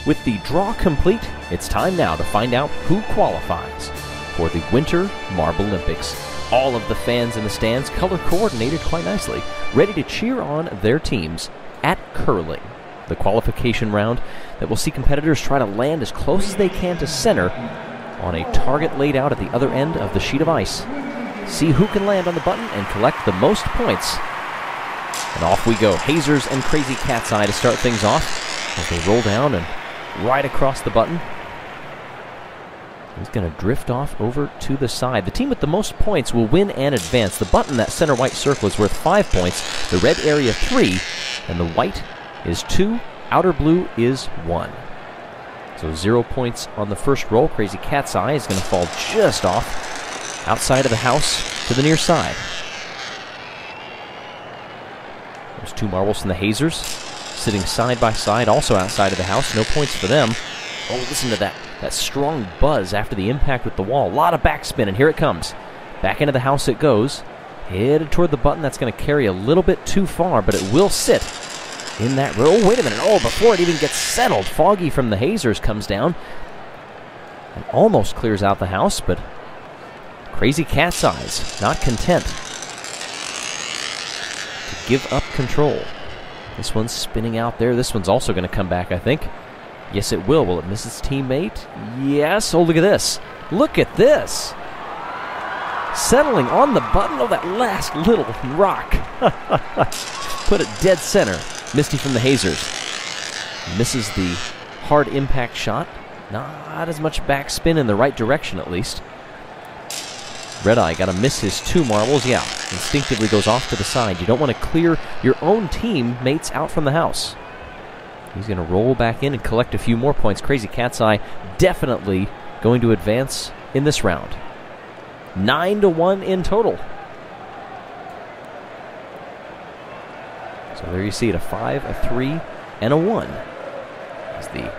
With the draw complete, it's time now to find out who qualifies for the Winter Marblelympics. All of the fans in the stands color-coordinated quite nicely, ready to cheer on their teams at curling, the qualification round that will see competitors try to land as close as they can to center on a target laid out at the other end of the sheet of ice. See who can land on the button and collect the most points. And off we go. Hazers and Crazy Cat's Eye to start things off as they roll down and right across the button. He's going to drift off over to the side. The team with the most points will win and advance. The button, that center white circle, is worth 5 points. The red area 3, and the white is 2. Outer blue is 1. So 0 points on the first roll. Crazy Cat's Eye is going to fall just off outside of the house to the near side. There's 2 marbles from the Hazers, sitting side by side, also outside of the house. No points for them. Oh, listen to that strong buzz after the impact with the wall. A lot of backspin, and here it comes. Back into the house it goes. Headed toward the button. That's going to carry a little bit too far, but it will sit in that row. Oh, wait a minute. Oh, before it even gets settled, Foggy from the Hazers comes down and almost clears out the house, but Crazy Cat's Eyes not content to give up control. This one's spinning out there. This one's also going to come back, I think. Yes, it will. Will it miss its teammate? Yes. Oh, look at this. Look at this. Settling on the button. Oh, that last little rock. Put it dead center. Misty from the Hazers misses the hard impact shot. Not as much backspin in the right direction, at least. Red Eye got to miss his 2 marbles. Yeah, instinctively goes off to the side. You don't want to clear your own teammates out from the house. He's going to roll back in and collect a few more points. Crazy Cat's Eye definitely going to advance in this round. 9-1 in total. So there you see it, a 5, a 3, and a 1. Is the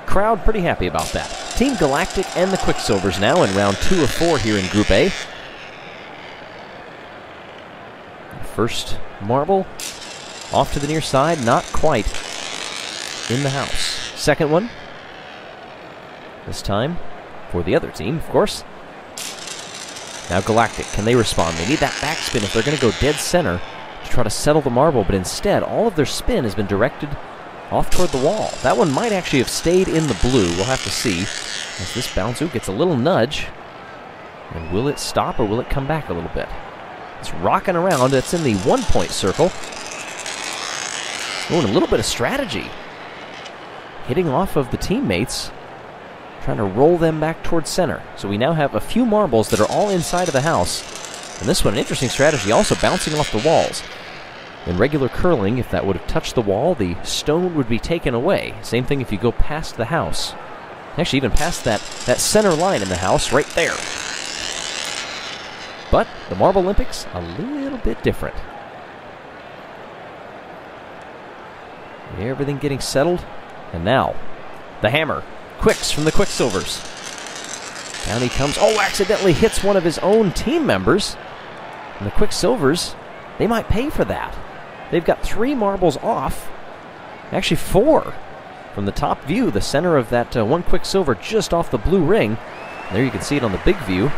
crowd pretty happy about that. Team Galactic and the Quicksilvers now in round 2 of 4 here in Group A. First marble off to the near side, not quite in the house. Second one, this time for the other team, of course. Now Galactic, can they respond? They need that backspin if they're going to go dead center to try to settle the marble, but instead all of their spin has been directed off toward the wall. That one might actually have stayed in the blue. We'll have to see as this bounce gets a little nudge. And will it stop or will it come back a little bit? It's rocking around. It's in the 1-point circle. Oh, and a little bit of strategy. Hitting off of the teammates, trying to roll them back towards center. So we now have a few marbles that are all inside of the house. And this one, an interesting strategy, also bouncing off the walls. In regular curling, if that would have touched the wall, the stone would be taken away. Same thing if you go past the house. Actually, even past that center line in the house, right there. But the Marblelympics, a little bit different. Everything getting settled. And now, the hammer. Quicks from the Quicksilvers. Down he comes. Oh, accidentally hits one of his own team members. And the Quicksilvers, they might pay for that. They've got 3 marbles off. Actually 4. From the top view, the center of that one Quicksilver just off the blue ring. And there you can see it on the big view.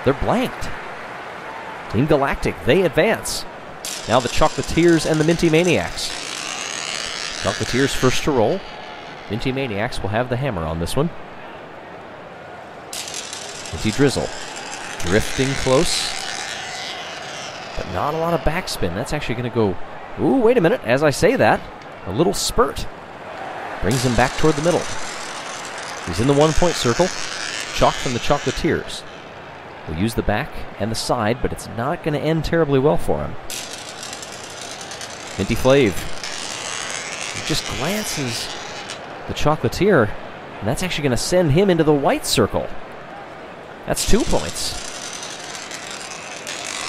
They're blanked. Team Galactic, they advance. Now the Chocolatiers and the Minty Maniacs. Chocolatiers first to roll. Minty Maniacs will have the hammer on this one. Minty Drizzle. Drifting close. But not a lot of backspin. That's actually going to go... Ooh, wait a minute. As I say that, a little spurt. Brings him back toward the middle. He's in the 1-point circle. Chalk from the Chocolatiers. Will use the back and the side, but it's not going to end terribly well for him. Minty Flav. He just glances the Chocolatier, and that's actually going to send him into the white circle. That's 2 points.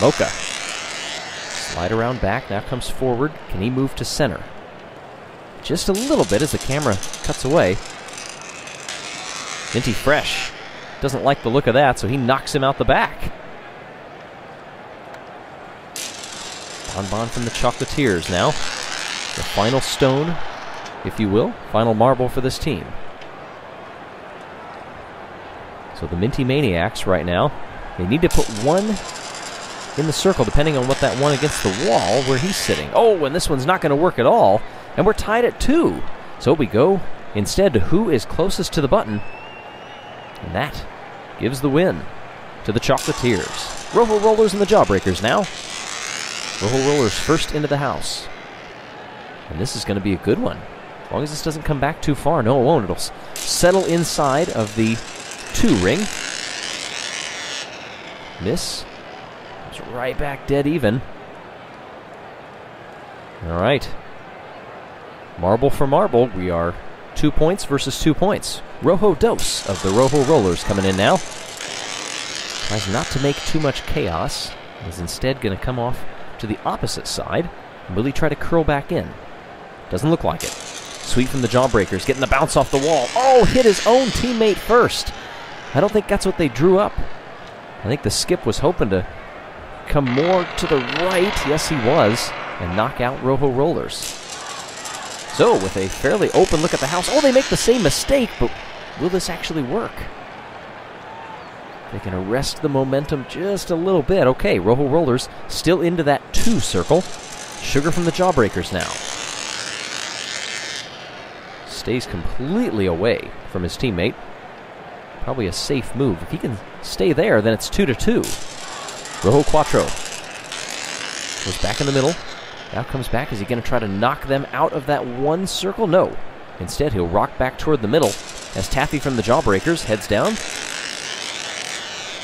Mocha. Slide around back, now comes forward. Can he move to center? Just a little bit as the camera cuts away. Minty Fresh doesn't like the look of that, so he knocks him out the back. Bonbon from the Chocolatiers now. The final stone if you will. Final marble for this team. So the Minty Maniacs right now, they need to put one in the circle, depending on what that one against the wall where he's sitting. Oh, and this one's not going to work at all. And we're tied at 2. So we go instead to who is closest to the button. And that gives the win to the Chocolatiers. Rojo Rollers and the Jawbreakers now. Rojo Rollers first into the house. And this is going to be a good one. As long as this doesn't come back too far. No, it won't. It'll settle inside of the 2 ring. Miss. It's right back dead even. All right. Marble for marble. We are 2 points versus 2 points. Rojo Dos of the Rojo Rollers coming in now. Tries not to make too much chaos. Is instead going to come off to the opposite side. And will he try to curl back in? Doesn't look like it. Sweet from the Jawbreakers, getting the bounce off the wall. Oh, hit his own teammate first. I don't think that's what they drew up. I think the skip was hoping to come more to the right. Yes, he was. And knock out Rojo Rollers. So, with a fairly open look at the house. Oh, they make the same mistake, but will this actually work? They can arrest the momentum just a little bit. Okay, Rojo Rollers still into that 2 circle. Sugar from the Jawbreakers now. Stays completely away from his teammate. Probably a safe move. If he can stay there, then it's 2-2. Rojo Quattro goes back in the middle. Now comes back. Is he going to try to knock them out of that 1 circle? No. Instead, he'll rock back toward the middle as Taffy from the Jawbreakers heads down.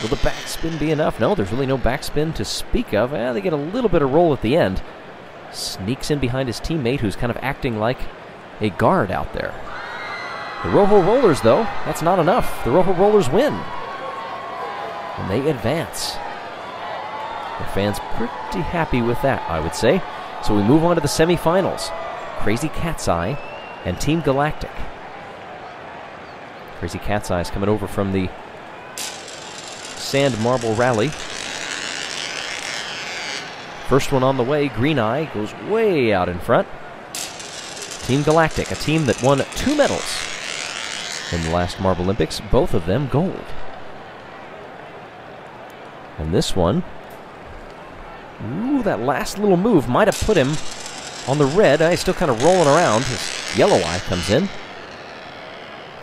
Will the backspin be enough? No, there's really no backspin to speak of. They get a little bit of roll at the end. Sneaks in behind his teammate, who's kind of acting like a guard out there. The Rojo Rollers, though, that's not enough. The Rojo Rollers win. And they advance. The fans pretty happy with that, I would say. So we move on to the semifinals. Crazy Cat's Eye and Team Galactic. Crazy Cat's Eye is coming over from the Sand Marble Rally. First one on the way, Green Eye goes way out in front. Team Galactic, a team that won 2 medals in the last Marblelympics, both of them gold. And this one, ooh, that last little move might have put him on the red. He's still kind of rolling around. His Yellow Eye comes in.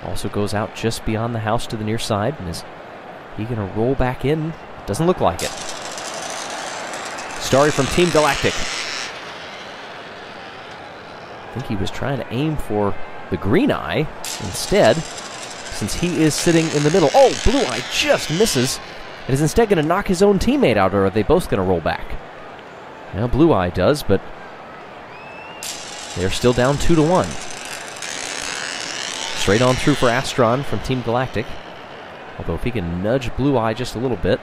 Also goes out just beyond the house to the near side. And is he going to roll back in? Doesn't look like it. Starry from Team Galactic. I think he was trying to aim for the Green Eye instead, since he is sitting in the middle. Oh, Blue Eye just misses. It is instead going to knock his own teammate out, or are they both going to roll back? Now Blue Eye does, but they're still down 2-1. Straight on through for Astron from Team Galactic. Although if he can nudge Blue Eye just a little bit.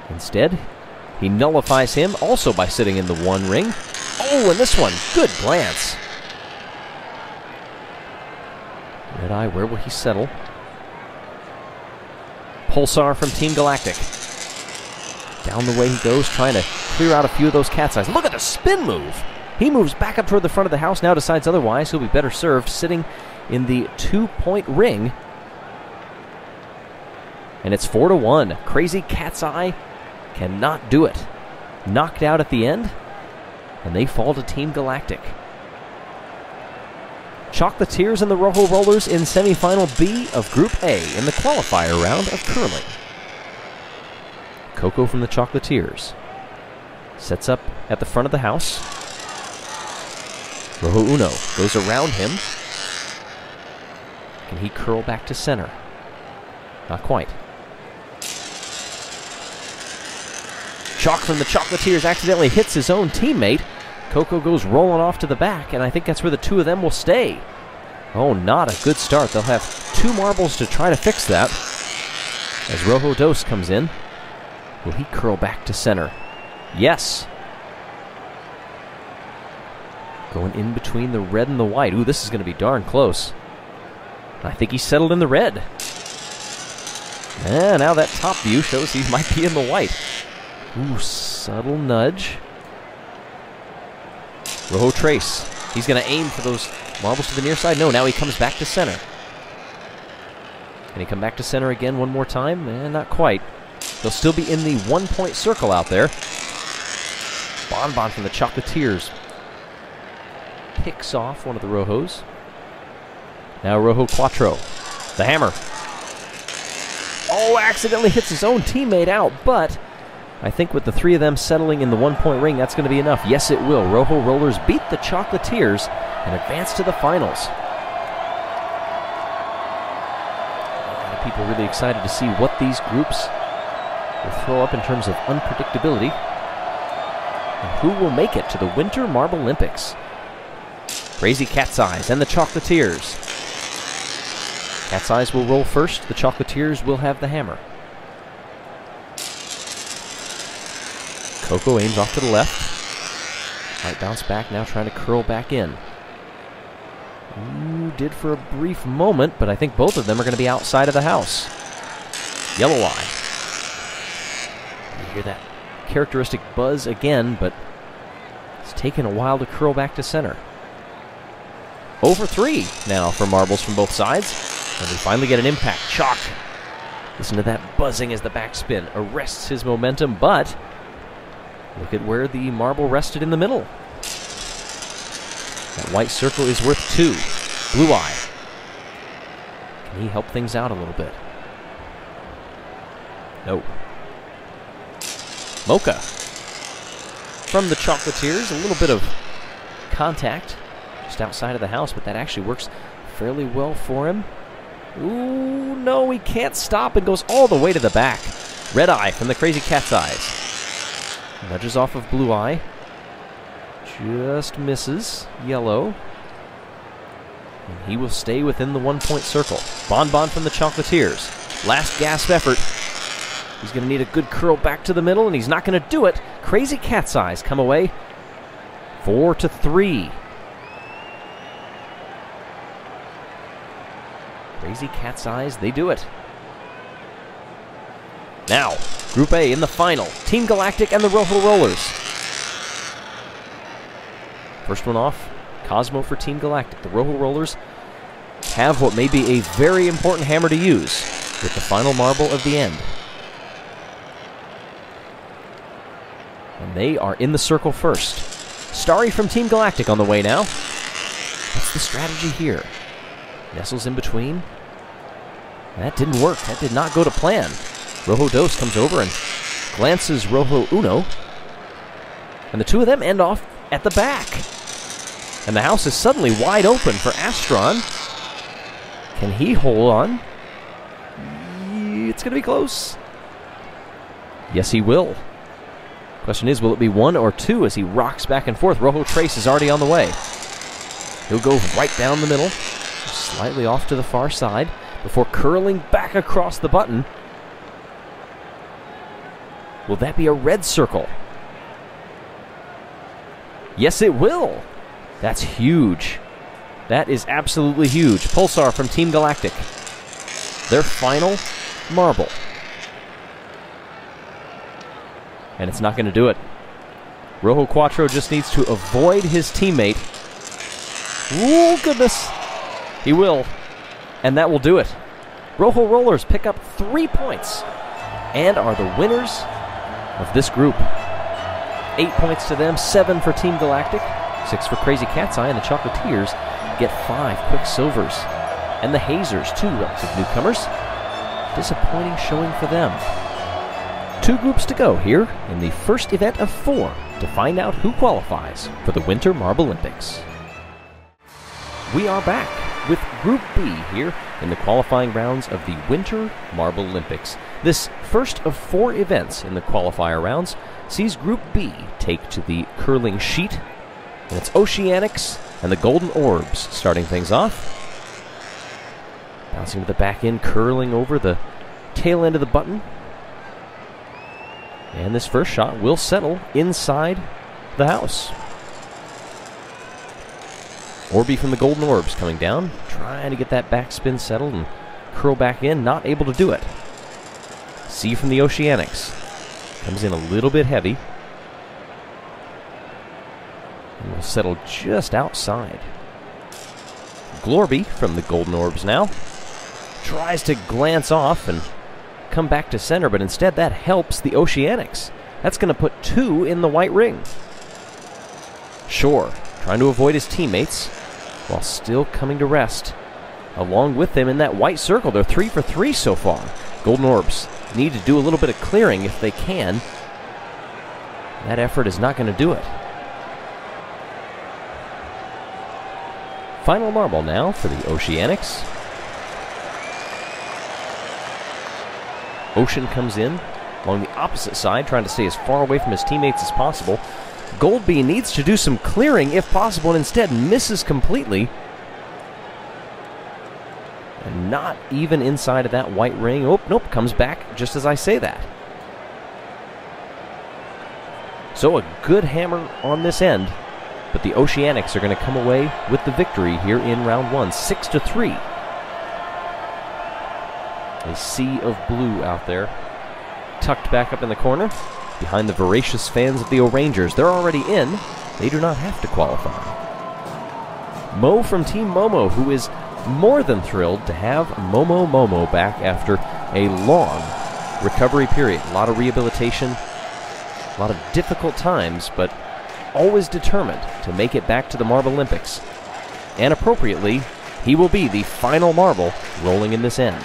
Instead, he nullifies him also by sitting in the 1 ring. Oh, and this one, good glance. Red Eye, where will he settle? Pulsar from Team Galactic. Down the way he goes, trying to clear out a few of those cat's eyes. Look at the spin move. He moves back up toward the front of the house, now decides otherwise. He'll be better served sitting in the 2-point ring. And it's 4-1. Crazy Cat's Eye cannot do it. Knocked out at the end, and they fall to Team Galactic. Chocolatiers and the Rojo Rollers in semifinal B of Group A in the qualifier round of curling. Coco from the Chocolatiers sets up at the front of the house. Rojo Uno goes around him. Can he curl back to center? Not quite. Chalk from the Chocolatiers accidentally hits his own teammate. Coco goes rolling off to the back, and I think that's where the 2 of them will stay. Oh, not a good start. They'll have 2 marbles to try to fix that. As Rojo Dos comes in, will he curl back to center? Yes. Going in between the red and the white. Ooh, this is going to be darn close. I think he's settled in the red. And now that top view shows he might be in the white. Ooh, subtle nudge. Rojo Trace. He's going to aim for those Marbles to the near side. No, now he comes back to center. Can he come back to center again one more time? Not quite. They'll still be in the 1-point circle out there. Bonbon from the Chocolatiers picks off one of the Rojos. Now Rojo Quattro. The hammer. Oh, accidentally hits his own teammate out, but I think with the three of them settling in the 1-point ring, that's going to be enough. Yes, it will. Rojo Rollers beat the Chocolatiers and advance to the finals. A lot of people really excited to see what these groups will throw up in terms of unpredictability. And who will make it to the Winter Marblelympics? Crazy Cat's Eyes and the Chocolatiers. Cat's Eyes will roll first. The Chocolatiers will have the hammer. Coco aims off to the left. Might bounce back, now trying to curl back in. Ooh, did for a brief moment, but I think both of them are going to be outside of the house. Yellow Eye. You hear that characteristic buzz again, but it's taken a while to curl back to center. Over 3 now for marbles from both sides. And we finally get an impact. Chalk. Listen to that buzzing as the backspin arrests his momentum, but look at where the marble rested in the middle. That white circle is worth 2. Blue Eye. Can he help things out a little bit? No. Mocha. From the Chocolatiers, a little bit of contact just outside of the house, but that actually works fairly well for him. Ooh, no, he can't stop and goes all the way to the back. Red Eye from the Crazy Cat's Eyes. Nudges off of Blue Eye. Just misses Yellow. And he will stay within the 1-point circle. Bonbon from the Chocolatiers. Last gasp effort. He's going to need a good curl back to the middle, and he's not going to do it. Crazy Cat's Eyes come away. 4-3. Crazy Cat's Eyes, they do it. Now, Group A in the final. Team Galactic and the Rojo Rollers. First one off, Cosmo for Team Galactic. The Rojo Rollers have what may be a very important hammer to use with the final marble of the end. And they are in the circle first. Starry from Team Galactic on the way now. What's the strategy here? Nestles in between. That didn't work. That did not go to plan. Rojo Dos comes over and glances Rojo Uno. And the two of them end off at the back. And the house is suddenly wide open for Astron. Can he hold on? It's going to be close. Yes, he will. Question is, will it be 1 or 2 as he rocks back and forth? Rojo Trace is already on the way. He'll go right down the middle, slightly off to the far side, before curling back across the button. Will that be a red circle? Yes, it will. That's huge. That is absolutely huge. Pulsar from Team Galactic. Their final marble. And it's not going to do it. Rojo Quattro just needs to avoid his teammate. Oh, goodness. He will. And that will do it. Rojo Rollers pick up 3 points and are the winners of this group. 8 points to them, 7 for Team Galactic, 6 for Crazy Cat's Eye, and the Chocolatiers get 5 Quicksilvers. And the Hazers, 2 relative newcomers. Disappointing showing for them. 2 groups to go here in the first event of 4 to find out who qualifies for the Winter Marblelympics. We are back with Group B here in the qualifying rounds of the Winter Marblelympics. This first of 4 events in the qualifier rounds sees Group B take to the curling sheet, and it's Oceanics and the Golden Orbs starting things off. Bouncing to the back end, curling over the tail end of the button. And this first shot will settle inside the house. Orby from the Golden Orbs coming down, trying to get that backspin settled and curl back in, not able to do it. C from the Oceanics. Comes in a little bit heavy. And will settle just outside. Glorby from the Golden Orbs now. Tries to glance off and come back to center, but instead that helps the Oceanics. That's going to put 2 in the white ring. Shore trying to avoid his teammates while still coming to rest. Along with them in that white circle, they're 3 for 3 so far. Golden Orbs need to do a little bit of clearing if they can. That effort is not going to do it. Final marble now for the Oceanics. Ocean comes in along the opposite side, trying to stay as far away from his teammates as possible. Goldby needs to do some clearing if possible, and instead misses completely. And not even inside of that white ring. Oh, nope, comes back just as I say that. So a good hammer on this end, but the Oceanics are going to come away with the victory here in round 1, 6-3. A sea of blue out there, tucked back up in the corner, behind the voracious fans of the O-Rangers. They're already in. They do not have to qualify. Mo from Team Momo, who is more than thrilled to have Momo back after a long recovery period. A lot of rehabilitation, a lot of difficult times, but always determined to make it back to the marblelympics. And appropriately, he will be the final marble rolling in this end.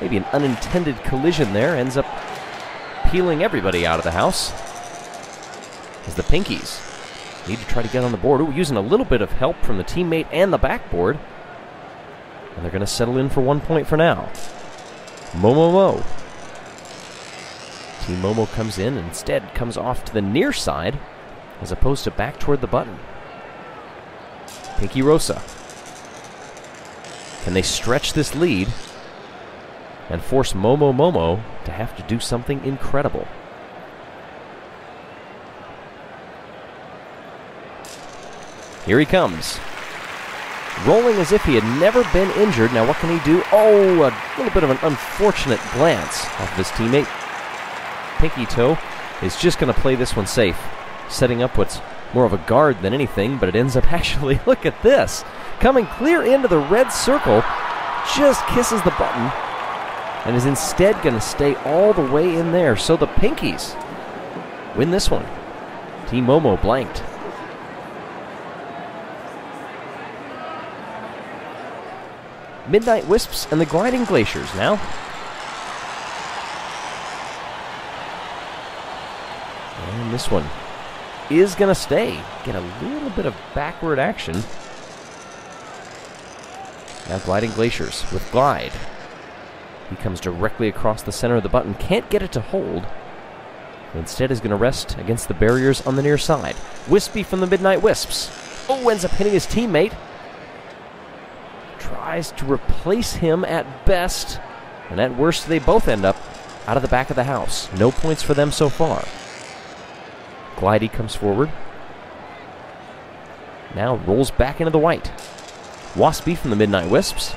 Maybe an unintended collision there ends up peeling everybody out of the house, as the Pinkies need to try to get on the board. Ooh, using a little bit of help from the teammate and the backboard. And they're going to settle in for 1 point for now. Momo. Team Momo comes in and instead comes off to the near side as opposed to back toward the button. Pinky Rosa. Can they stretch this lead and force Momo to have to do something incredible? Here he comes. Rolling as if he had never been injured. Now what can he do? Oh, a little bit of an unfortunate glance off of his teammate. Pinky Toe is just going to play this one safe, setting up what's more of a guard than anything, but it ends up actually, look at this, coming clear into the red circle, just kisses the button, and is instead going to stay all the way in there. So the Pinkies win this one. Team Momo blanked. Midnight Wisps and the Gliding Glaciers now. And this one is going to stay. Get a little bit of backward action. Now Gliding Glaciers with Glide. He comes directly across the center of the button. Can't get it to hold. Instead is going to rest against the barriers on the near side. Wispy from the Midnight Wisps. Oh, ends up hitting his teammate. Tries to replace him at best. And at worst, they both end up out of the back of the house. No points for them so far. Glidey comes forward. Now rolls back into the white. Waspy from the Midnight Wisps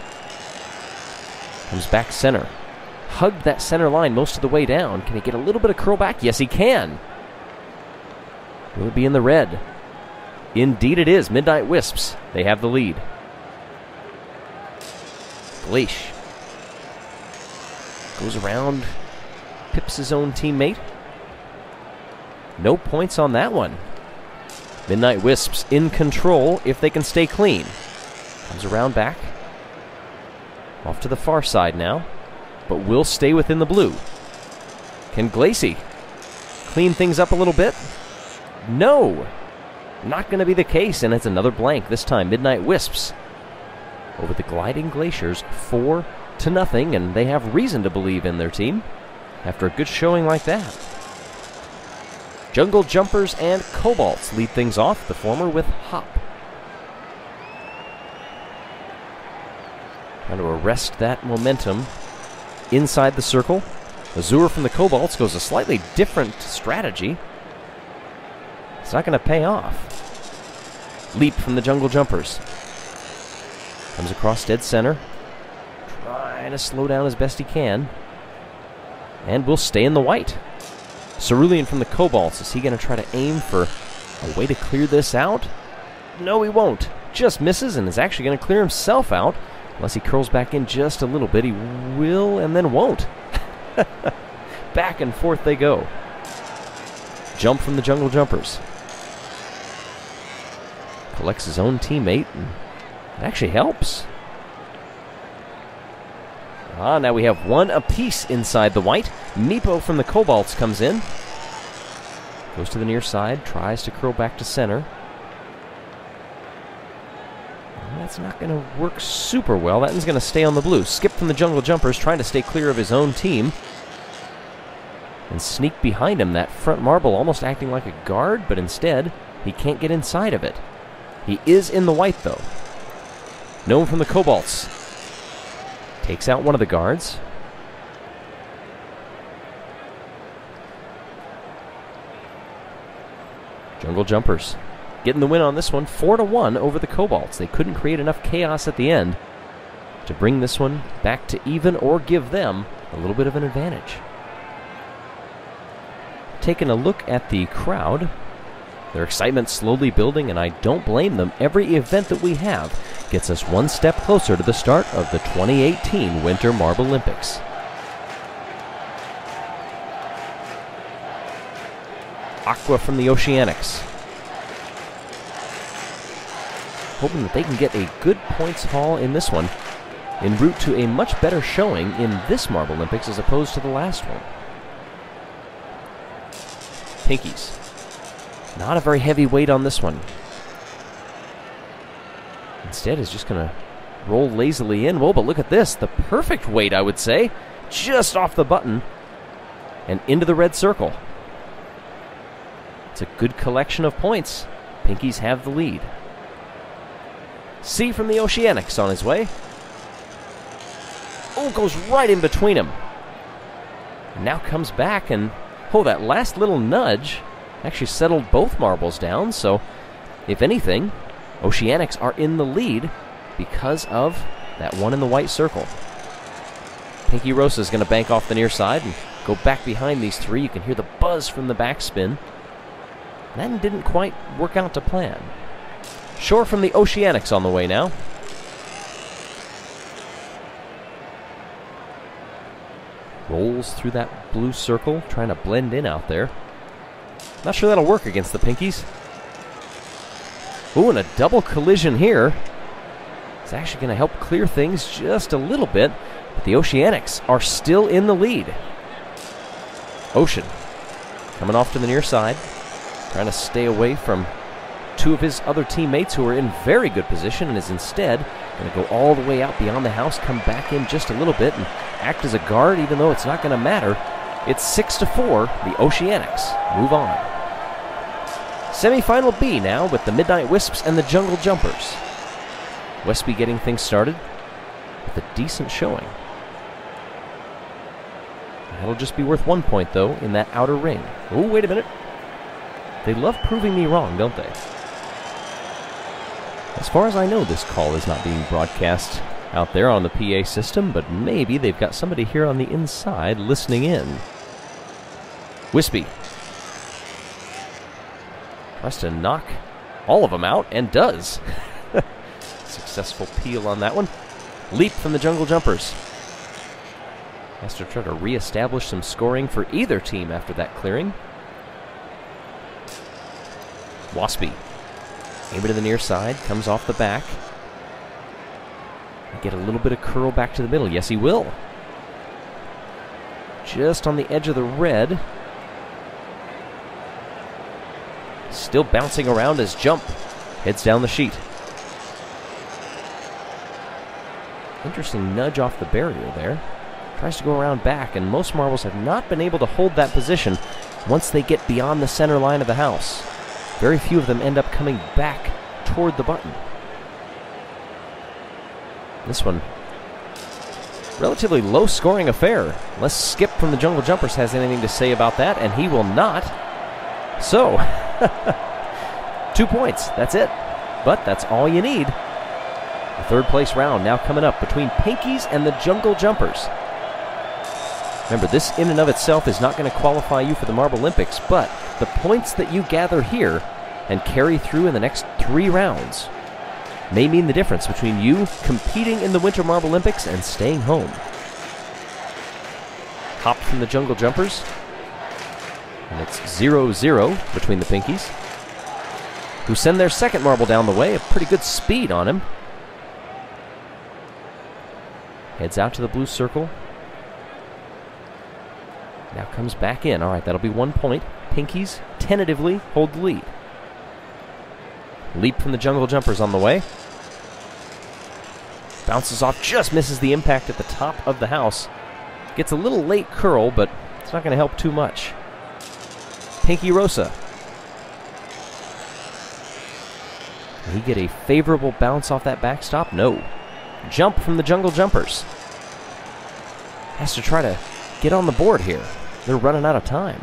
comes back center. Hugged that center line most of the way down. Can he get a little bit of curl back? Yes, he can. Will it be in the red? Indeed it is. Midnight Wisps. They have the lead. Glacier goes around, pips his own teammate. No points on that one. Midnight Wisps in control if they can stay clean. Comes around back. Off to the far side now, but will stay within the blue. Can Glacier clean things up a little bit? No! Not going to be the case, and it's another blank. This time, Midnight Wisps over the Gliding Glaciers, 4-0, and they have reason to believe in their team after a good showing like that. Jungle Jumpers and Kobalts lead things off, the former with Hop. Trying to arrest that momentum inside the circle. Azure from the Kobalts goes a slightly different strategy. It's not going to pay off. Leap from the Jungle Jumpers. Comes across dead center. Trying to slow down as best he can. And will stay in the white. Cerulean from the Kobalts. Is he going to try to aim for a way to clear this out? No, he won't. just misses and is actually going to clear himself out. Unless he curls back in just a little bit. He will and then won't. Back and forth they go. Jump from the Jungle Jumpers. Collects his own teammate, and it actually helps. Now we have one apiece inside the white. Meepo from the Kobalts comes in. Goes to the near side, tries to curl back to center. And that's not going to work super well. That one's going to stay on the blue. Skip from the Jungle Jumpers, trying to stay clear of his own team. And sneak behind him, that front marble almost acting like a guard, but instead, he can't get inside of it. He is in the white, though. Gnome from the Kobalts. Takes out one of the guards. Jungle Jumpers getting the win on this one, 4-1 over the Kobalts. They couldn't create enough chaos at the end to bring this one back to even or give them a little bit of an advantage. Taking a look at the crowd, their excitement slowly building, and I don't blame them. Every event that we have gets us one step closer to the start of the 2018 Winter Marblelympics. Aqua from the Oceanics. Hoping that they can get a good points haul in this one, en route to a much better showing in this Marblelympics as opposed to the last one. Pinkies. Not a very heavy weight on this one. Instead is just going to roll lazily in. Whoa, but look at this. The perfect weight, I would say. Just off the button and into the red circle. It's a good collection of points. Pinkies have the lead. C from the Oceanics on his way. Oh, goes right in between him. And now comes back and, oh, that last little nudge actually settled both marbles down, so if anything, Oceanics are in the lead because of that one in the white circle. Pinky Rosa is going to bank off the near side and go back behind these three. You can hear the buzz from the backspin. That didn't quite work out to plan. Shore from the Oceanics on the way now. Rolls through that blue circle, trying to blend in out there. Not sure that'll work against the Pinkies. Ooh, and a double collision here. It's actually going to help clear things just a little bit, but the Oceanics are still in the lead. Ocean coming off to the near side, trying to stay away from two of his other teammates who are in very good position, and is instead going to go all the way out beyond the house, come back in just a little bit, and act as a guard, even though it's not going to matter. It's 6-4. The Oceanics move on. Semi-final B now with the Midnight Wisps and the Jungle Jumpers. Westby getting things started with a decent showing. That'll just be worth 1 point, though, in that outer ring. Oh, wait a minute. They love proving me wrong, don't they? As far as I know, this call is not being broadcast out there on the PA system, but maybe they've got somebody here on the inside listening in. Wispy tries to knock all of them out, and does. Successful peel on that one. Leap from the Jungle Jumpers. Has to try to re-establish some scoring for either team after that clearing. Waspy. Aiming to the near side, comes off the back. Get a little bit of curl back to the middle. Yes, he will. Just on the edge of the red. Still bouncing around as Jump heads down the sheet. Interesting nudge off the barrier there. Tries to go around back, and most marbles have not been able to hold that position once they get beyond the center line of the house. Very few of them end up coming back toward the button. This one, relatively low-scoring affair. Unless Skip from the Jungle Jumpers has anything to say about that, and he will not. So, 2 points, that's it. But that's all you need. The third-place round now coming up between Pinkies and the Jungle Jumpers. Remember, this in and of itself is not going to qualify you for the Marblelympics, but the points that you gather here and carry through in the next 3 rounds may mean the difference between you competing in the Winter Marble Olympics and staying home. Hopped from the jungle jumpers. And it's 0-0 between the Pinkies, who send their second marble down the way. A pretty good speed on him. Heads out to the blue circle. Now comes back in. All right, that'll be 1 point. Pinkies tentatively hold the lead. Leap from the jungle jumpers on the way. Bounces off, just misses the impact at the top of the house. Gets a little late curl, but it's not going to help too much. Pinky Rosa. Will he get a favorable bounce off that backstop? No. Jump from the jungle jumpers. Has to try to get on the board here. They're running out of time.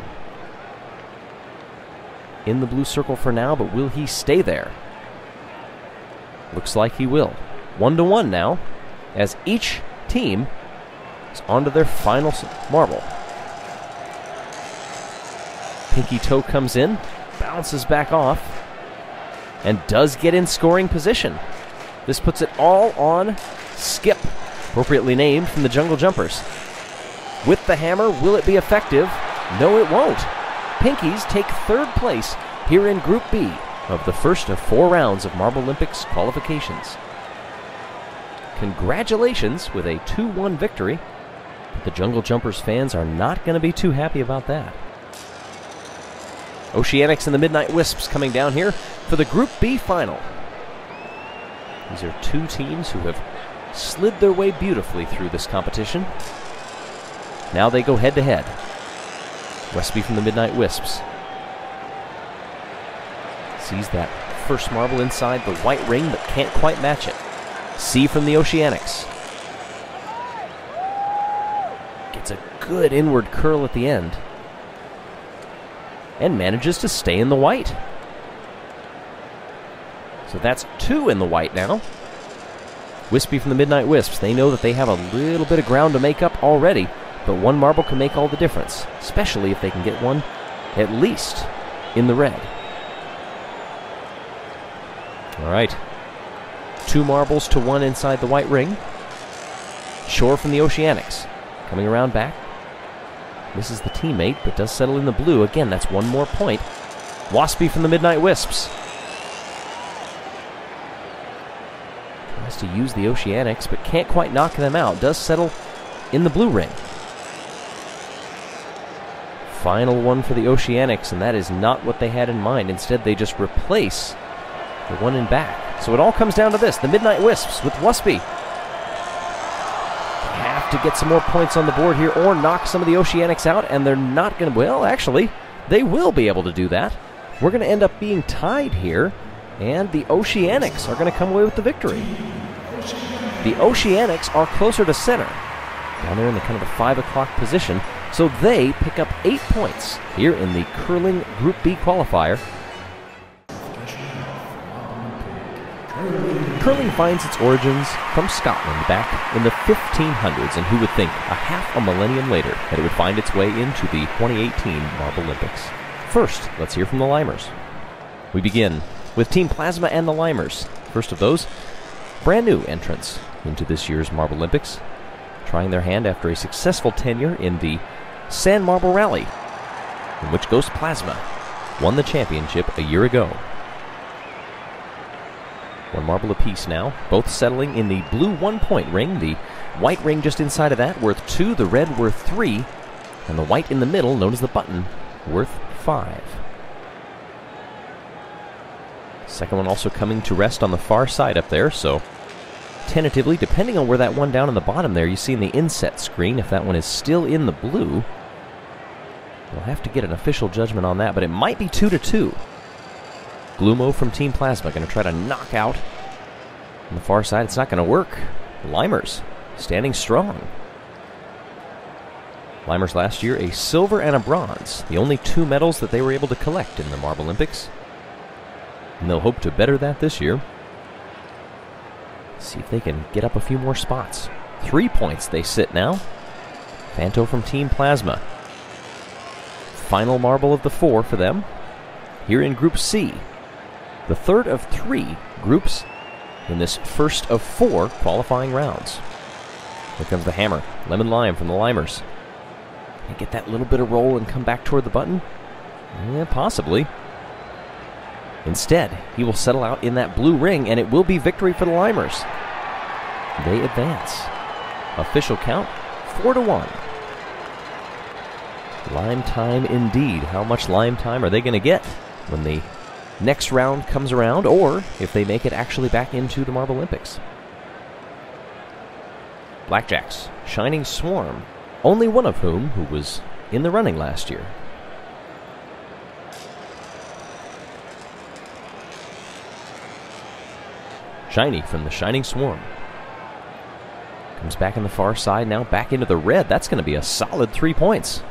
In the blue circle for now, but will he stay there? Looks like he will. 1-1 now, as each team is onto their final marble. Pinky Toe comes in, bounces back off, and does get in scoring position. This puts it all on Skip, appropriately named from the jungle jumpers. With the hammer, will it be effective? No, it won't. Pinkies take third place here in Group B of the first of 4 rounds of Marble Olympics qualifications. Congratulations with a 2-1 victory, but the jungle jumpers fans are not going to be too happy about that. Oceanics and the Midnight Wisps coming down here for the Group B final. These are 2 teams who have slid their way beautifully through this competition. Now they go head-to-head. Westby from the Midnight Wisps sees that first marble inside the white ring, but can't quite match it. C from the Oceanics gets a good inward curl at the end and manages to stay in the white. So that's 2 in the white now. Wispy from the Midnight Wisps, they know that they have a little bit of ground to make up already, but 1 marble can make all the difference, especially if they can get one at least in the red. All right. 2 marbles to 1 inside the white ring. Shore from the Oceanics coming around back. Misses the teammate, but does settle in the blue. Again, that's 1 more point. Waspy from the Midnight Wisps tries to use the Oceanics, but can't quite knock them out. Does settle in the blue ring. Final one for the Oceanics, and that is not what they had in mind. Instead, they just replace the one in back. So it all comes down to this. The Midnight Wisps with Waspy have to get some more points on the board here or knock some of the Oceanics out, and they're not going to... Well, actually, they will be able to do that. We're going to end up being tied here, and the Oceanics are going to come away with the victory. The Oceanics are closer to center, down there in the kind of the 5 o'clock position, so they pick up 8 points here in the curling Group B qualifier. Curling finds its origins from Scotland back in the 1500s, and who would think a half a millennium later that it would find its way into the 2018 Marble Olympics. First, let's hear from the Limers. We begin with Team Plasma and the Limers. First of those, brand new entrants into this year's Marble Olympics, trying their hand after a successful tenure in the Sand Marble Rally, in which Ghost Plasma won the championship a year ago. 1 marble apiece now, both settling in the blue 1-point ring, the white ring just inside of that worth 2, the red worth 3, and the white in the middle, known as the button, worth 5. Second one also coming to rest on the far side up there, so tentatively, depending on where that one down in the bottom there, you see in the inset screen, if that one is still in the blue, we'll have to get an official judgment on that, but it might be 2-2. Gloomo from Team Plasma going to try to knock out on the far side. It's not going to work. Limers standing strong. Limers last year a silver and a bronze, the only 2 medals that they were able to collect in the Marble Olympics. And they'll hope to better that this year. See if they can get up a few more spots. 3 points they sit now. Fanto from Team Plasma. Final marble of the 4 for them here in Group C. The third of 3 groups in this first of 4 qualifying rounds. Here comes the hammer. Lemon Lime from the Limers. Can he get that little bit of roll and come back toward the button? Yeah, possibly. Instead, he will settle out in that blue ring, and it will be victory for the Limers. They advance. Official count, 4-1. Lime time indeed. How much lime time are they going to get when the next round comes around, or if they make it actually back into the Marblelympics? Blackjacks, Shining Swarm, only one of whom who was in the running last year. Shiny from the Shining Swarm. Comes back on the far side now, back into the red. That's going to be a solid 3 points.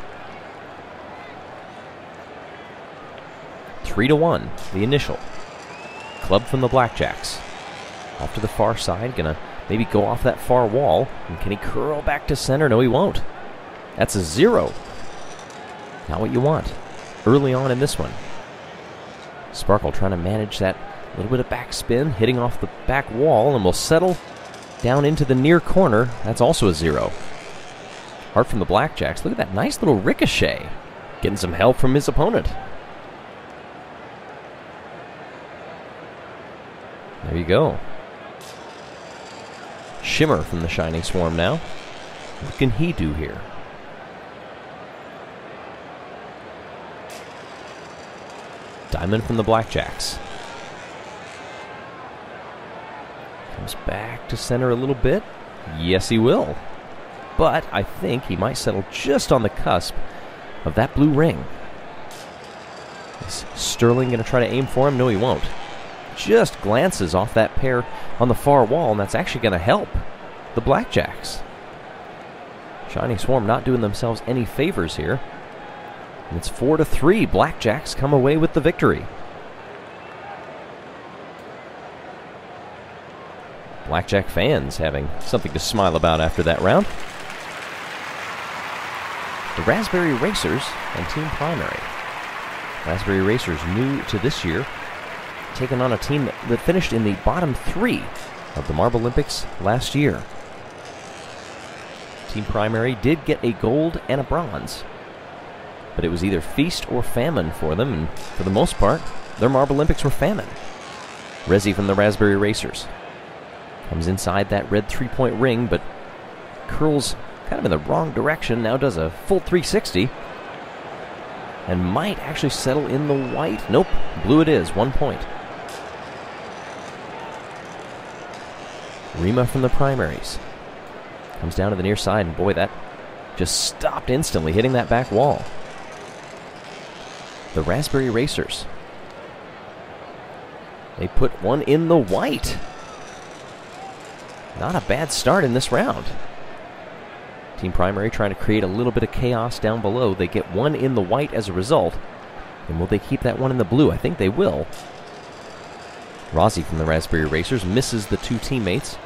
3-1, the initial. Club from the Blackjacks. Off to the far side, gonna maybe go off that far wall. And can he curl back to center? No, he won't. That's a 0. Not what you want early on in this one. Sparkle trying to manage that little bit of backspin, hitting off the back wall, and will settle down into the near corner. That's also a 0. Heart from the Blackjacks. Look at that nice little ricochet. Getting some help from his opponent. There you go. Shimmer from the Shining Swarm now. What can he do here? Diamond from the Blackjacks. Comes back to center a little bit. Yes, he will. But I think he might settle just on the cusp of that blue ring. Is Sterling going to try to aim for him? No, he won't. Just glances off that pair on the far wall, and that's actually going to help the Blackjacks. Shining Swarm not doing themselves any favors here. And it's 4-3. Blackjacks come away with the victory. Blackjack fans having something to smile about after that round. The Raspberry Racers and Team Primary. Raspberry Racers new to this year, taking on a team that finished in the bottom 3 of the Marblelympics last year. Team Primary did get a gold and a bronze, but it was either feast or famine for them, and for the most part, their Marblelympics were famine. Resi from the Raspberry Racers comes inside that red 3-point ring, but curls kind of in the wrong direction, now does a full 360, and might actually settle in the white. Nope, blue it is, 1 point. Rima from the Primaries comes down to the near side, and boy, that just stopped instantly, hitting that back wall. The Raspberry Racers, they put one in the white. Not a bad start in this round. Team Primary trying to create a little bit of chaos down below. They get one in the white as a result. And will they keep that one in the blue? I think they will. Rozzy from the Raspberry Racers misses the 2 teammates.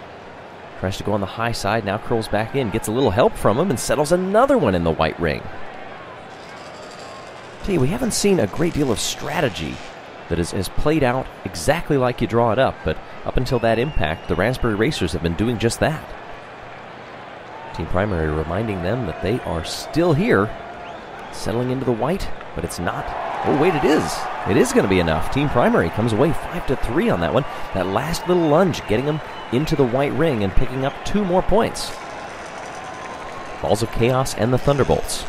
Tries to go on the high side, now curls back in, gets a little help from him, and settles another one in the white ring. Tell you, we haven't seen a great deal of strategy that has played out exactly like you draw it up, but up until that impact, the Raspberry Racers have been doing just that. Team Primary reminding them that they are still here, settling into the white, but it's not. Oh, wait, it is. It is going to be enough. Team Primary comes away 5-3 on that one. That last little lunge getting them into the white ring and picking up 2 more points. Balls of Chaos and the Thunderbolts.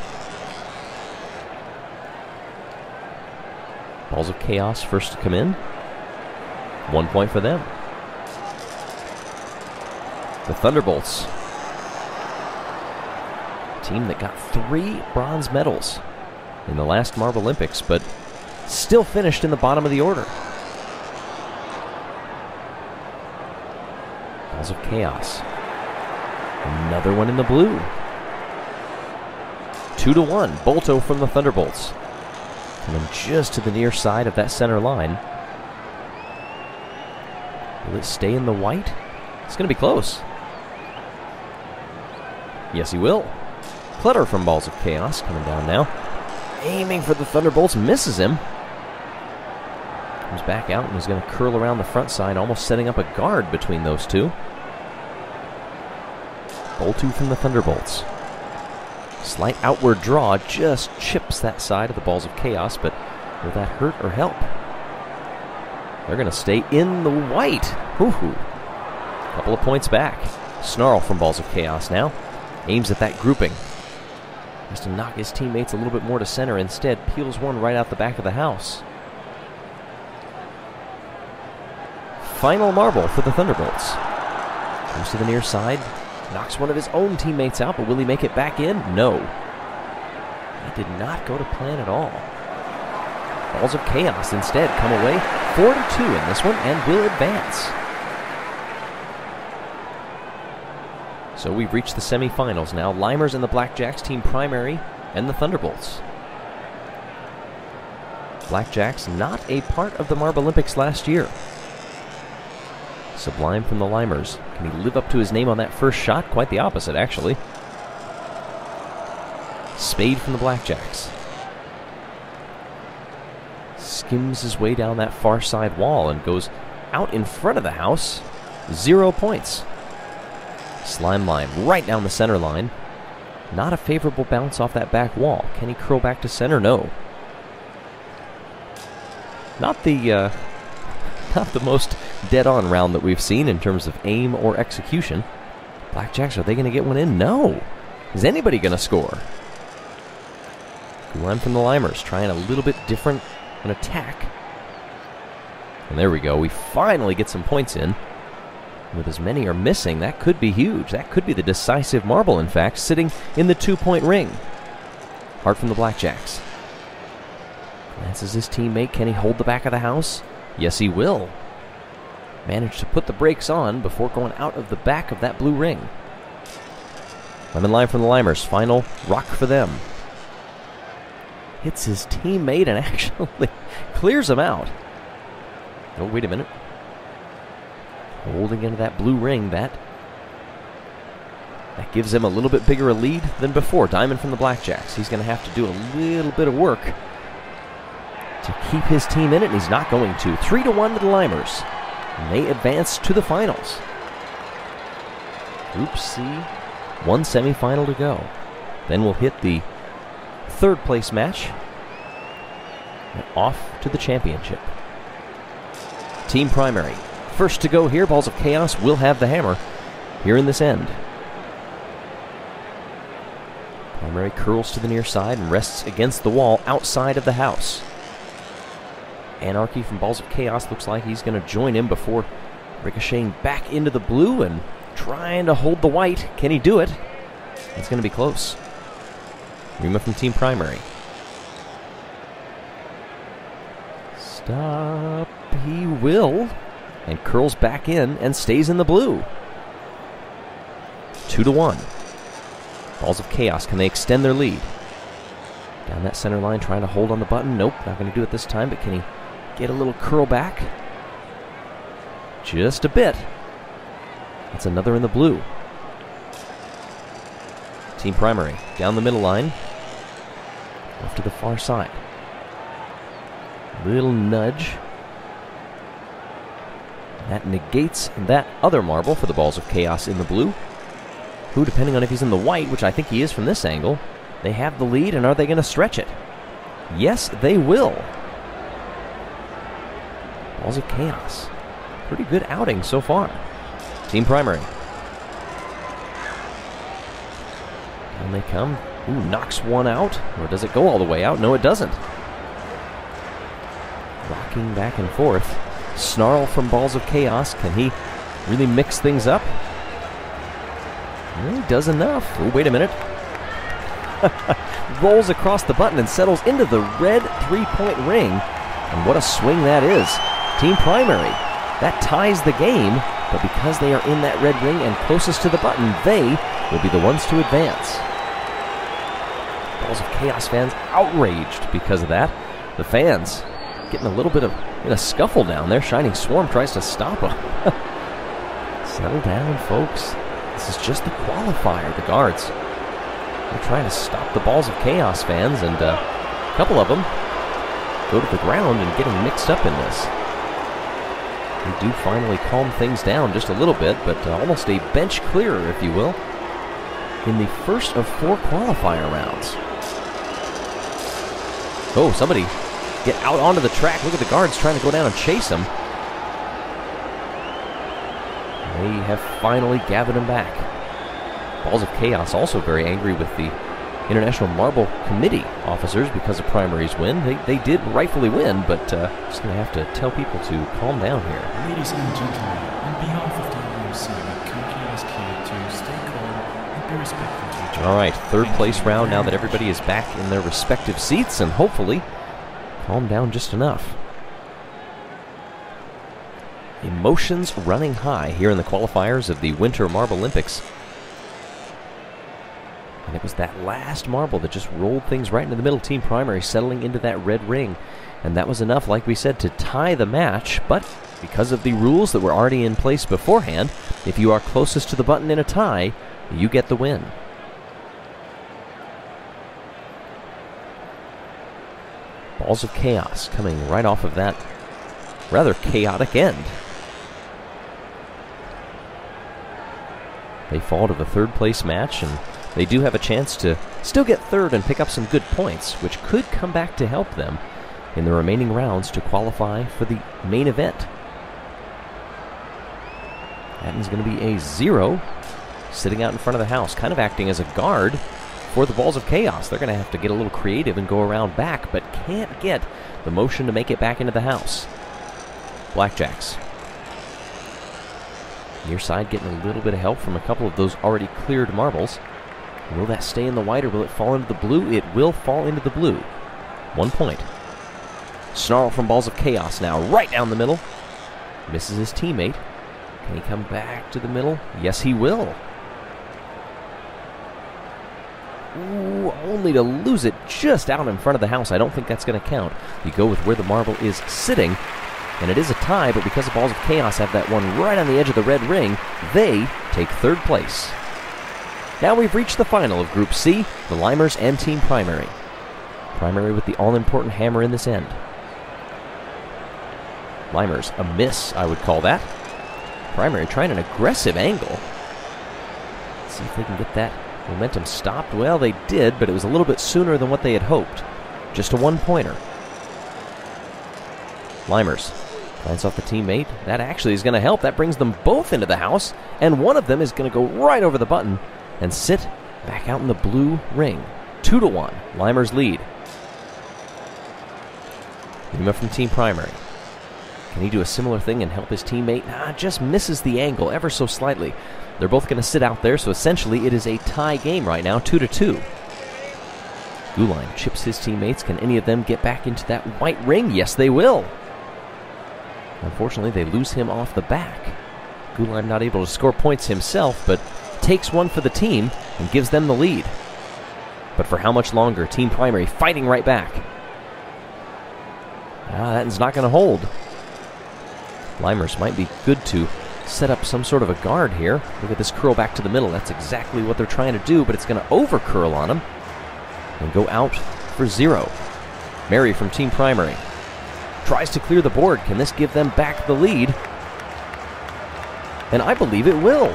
Balls of Chaos first to come in. 1 point for them. The Thunderbolts, a team that got 3 bronze medals in the last Marblelympics, but still finished in the bottom of the order. Balls of Chaos. Another one in the blue. 2-1. Bolto from the Thunderbolts. Coming just to the near side of that center line. Will it stay in the white? It's going to be close. Yes, he will. Clutter from Balls of Chaos coming down now. Aiming for the Thunderbolts, misses him. Comes back out and is going to curl around the front side, almost setting up a guard between those two. Bowl 2 from the Thunderbolts. Slight outward draw just chips that side of the Balls of Chaos, but will that hurt or help? They're going to stay in the white. Hoo-hoo. Couple of points back. Snarl from Balls of Chaos now. Aims at that grouping. Has to knock his teammates a little bit more to center. Instead, peels one right out the back of the house. Final marble for the Thunderbolts. Comes to the near side. Knocks one of his own teammates out, but will he make it back in? No. That did not go to plan at all. Balls of Chaos instead come away 4-2 in this one and will advance. So we've reached the semifinals now. Limers and the Blackjacks, Team Primary, and the Thunderbolts. Blackjacks not a part of the Marblelympics last year. Sublime from the Limers. Can he live up to his name on that first shot? Quite the opposite, actually. Spade from the Blackjacks. Skims his way down that far side wall and goes out in front of the house. 0 points. Slime line right down the center line. Not a favorable bounce off that back wall. Can he curl back to center? No. Not the most dead-on round that we've seen in terms of aim or execution. Blackjacks, are they going to get one in? No. Is anybody going to score? One from the Limers, trying a little bit different an attack. And there we go. We finally get some points in. With as many are missing, that could be huge. That could be the decisive marble, in fact, sitting in the 2-point ring. Hard from the Blackjacks. Glances his teammate. Can he hold the back of the house? Yes, he will. Managed to put the brakes on before going out of the back of that blue ring. Lemon line from the Limers. Final rock for them. Hits his teammate and actually clears him out. Oh, wait a minute. Holding into that blue ring, that gives him a little bit bigger a lead than before. Diamond from the Blackjacks. He's going to have to do a little bit of work to keep his team in it, and he's not going to. 3-1 to the Limers. And they advance to the finals. Group C, one semifinal to go. Then we'll hit the third place match and off to the championship. Team Primary. First to go here, Balls of Chaos will have the hammer here in this end. Primary curls to the near side and rests against the wall outside of the house. Anarchy from Balls of Chaos looks like he's going to join him before ricocheting back into the blue and trying to hold the white. Can he do it? It's going to be close. Rima from Team Primary. Stop. He will. And curls back in and stays in the blue. 2-1. Balls of Chaos, can they extend their lead? Down that center line, trying to hold on the button. Nope, not going to do it this time, but can he get a little curl back? Just a bit. That's another in the blue. Team Primary, down the middle line. Off to the far side. Little nudge. That negates that other marble for the Balls of Chaos in the blue. Who, depending on if he's in the white, which I think he is from this angle, they have the lead, and are they going to stretch it? Yes, they will. Balls of Chaos. Pretty good outing so far. Team Primary. Down they come. Ooh, knocks one out. Or does it go all the way out? No, it doesn't. Rocking back and forth. Snarl from Balls of Chaos. Can he really mix things up? Well, he does enough. Oh, wait a minute. Rolls across the button and settles into the red 3-point ring. And what a swing that is. Team Primary. That ties the game, but because they are in that red ring and closest to the button, they will be the ones to advance. Balls of Chaos fans outraged because of that. The fans getting a little bit of in a scuffle down there. Shining Swarm tries to stop him. Settle down, folks. This is just the qualifier. The guards, they're trying to stop the Balls of Chaos fans, and a couple of them go to the ground and getting mixed up in this. They do finally calm things down just a little bit, but almost a bench clearer, if you will, in the first of 4 qualifier rounds. Oh, somebody get out onto the track. Look at the guards trying to go down and chase him. They have finally gathered him back. Balls of Chaos also very angry with the International Marble Committee officers because of Primary's win. They did rightfully win, but just going to have to tell people to calm down here. Ladies and gentlemen, on behalf of the IOC, we kindly ask you to stay calm and be respectful to each other. All right, third place round now that everybody is back in their respective seats and hopefully calm down just enough. Emotions running high here in the qualifiers of the Winter Marblelympics. And it was that last marble that just rolled things right into the middle. Team Primary settling into that red ring. And that was enough, like we said, to tie the match. But because of the rules that were already in place beforehand, if you are closest to the button in a tie, you get the win. Balls of Chaos coming right off of that rather chaotic end. They fall to the third place match, and they do have a chance to still get third and pick up some good points, which could come back to help them in the remaining rounds to qualify for the main event. That is going to be a 0 sitting out in front of the house, kind of acting as a guard for the Balls of Chaos. They're going to have to get a little creative and go around back, but can't get the motion to make it back into the house. Blackjacks. Near side getting a little bit of help from a couple of those already cleared marbles. Will that stay in the white or will it fall into the blue? It will fall into the blue. 1 point. Snarl from Balls of Chaos now, right down the middle. Misses his teammate. Can he come back to the middle? Yes, he will. Ooh, only to lose it just out in front of the house. I don't think that's going to count. You go with where the marble is sitting, and it is a tie, but because the Balls of Chaos have that one right on the edge of the red ring, they take third place. Now we've reached the final of Group C, the Limers and Team Primary. Primary with the all-important hammer in this end. Limers, a miss, I would call that. Primary trying an aggressive angle. Let's see if they can get that momentum stopped. Well, they did, but it was a little bit sooner than what they had hoped. Just a one-pointer. Limers finds off the teammate. That actually is going to help. That brings them both into the house, and one of them is going to go right over the button and sit back out in the blue ring. 2-1. Limers lead. Lima from Team Primary. Can he do a similar thing and help his teammate? Nah, just misses the angle ever so slightly. They're both going to sit out there, so essentially it is a tie game right now, 2-2. Guline chips his teammates. Can any of them get back into that white ring? Yes, they will. Unfortunately, they lose him off the back. Guline not able to score points himself, but takes one for the team and gives them the lead. But for how much longer? Team Primary fighting right back. That's not going to hold. Limers might be good to set up some sort of a guard here. Look at this curl back to the middle. That's exactly what they're trying to do, but it's going to over curl on him and go out for 0. Mary from Team Primary tries to clear the board. Can this give them back the lead? And I believe it will.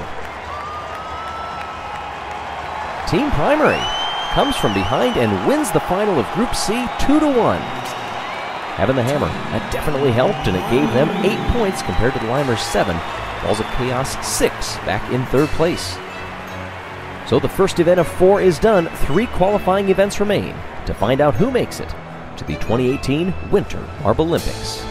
Team Primary comes from behind and wins the final of Group C 2-1. Having the hammer, that definitely helped, and it gave them 8 points compared to the Limers' 7. Balls of Chaos 6 back in third place. So the first event of 4 is done. 3 qualifying events remain to find out who makes it to the 2018 Winter Marblelympics.